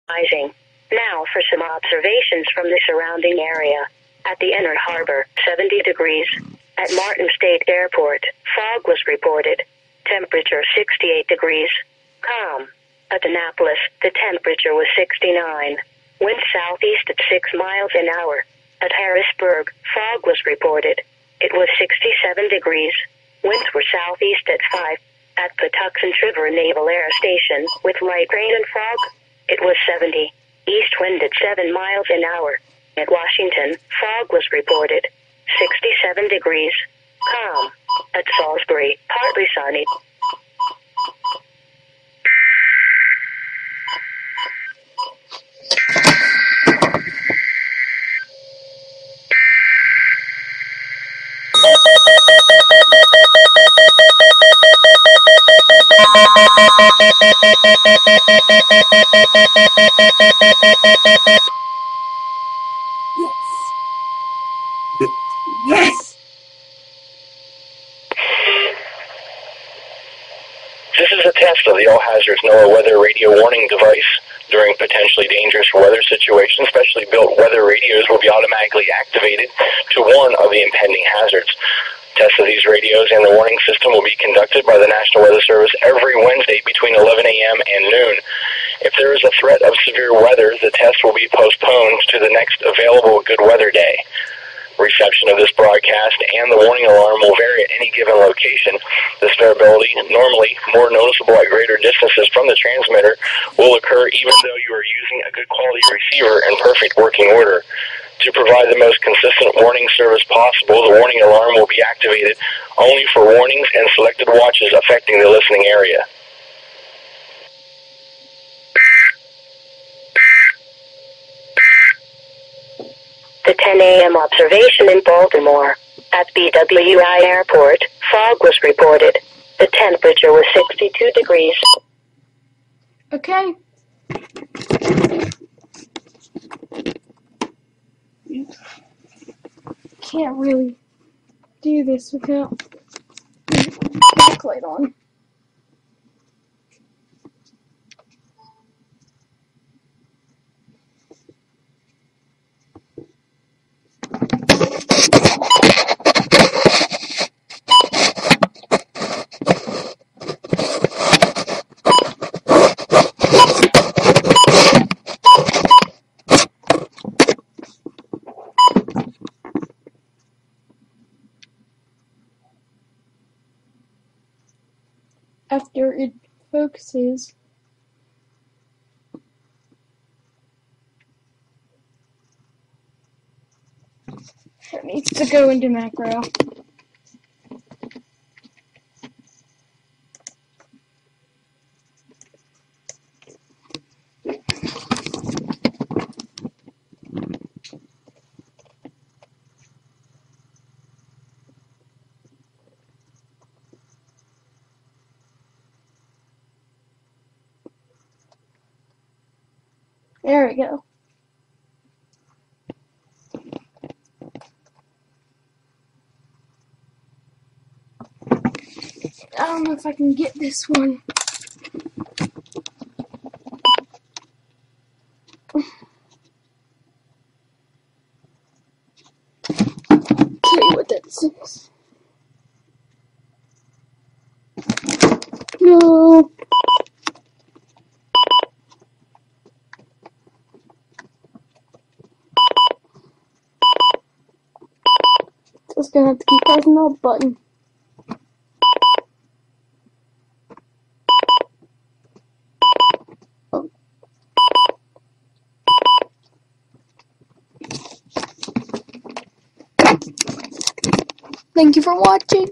Rising. Now for some observations from the surrounding area. At the Inner Harbor, 70 degrees. At Martin State Airport, fog was reported. Temperature 68 degrees. Calm. At Annapolis, the temperature was 69. Wind southeast at 6 miles an hour. At Harrisburg, fog was reported. It was 67 degrees. Winds were southeast at 5. At Patuxent River Naval Air Station, with light rain and fog, it was 70. East wind at 7 miles an hour. At Washington, fog was reported. 67 degrees. Calm. At Salisbury, partly sunny. Yes! This is a test of the All Hazards NOAA Weather Radio Warning device. During potentially dangerous weather situations, specially built weather radios will be automatically activated to warn of the impending hazards. Tests of these radios and the warning system will be conducted by the National Weather Service every Wednesday between 11 a.m. and noon. If there is a threat of severe weather, the test will be postponed to the next available good weather day. Reception of this broadcast and the warning alarm will vary at any given location. This variability, normally more noticeable at greater distances from the transmitter, will occur even though you are using a good quality receiver in perfect working order. To provide the most consistent warning service possible, the warning alarm will be activated only for warnings and selected watches affecting the listening area. The 10 a.m. observation in Baltimore. At BWI Airport, fog was reported. The temperature was 62 degrees. Okay. Can't really do this without the backlight on. After it focuses, it needs to go into macro. There we go. I don't know if I can get this one. Tell you what that says. No. Just gonna have to keep pressing that button. Oh. Thank you for watching.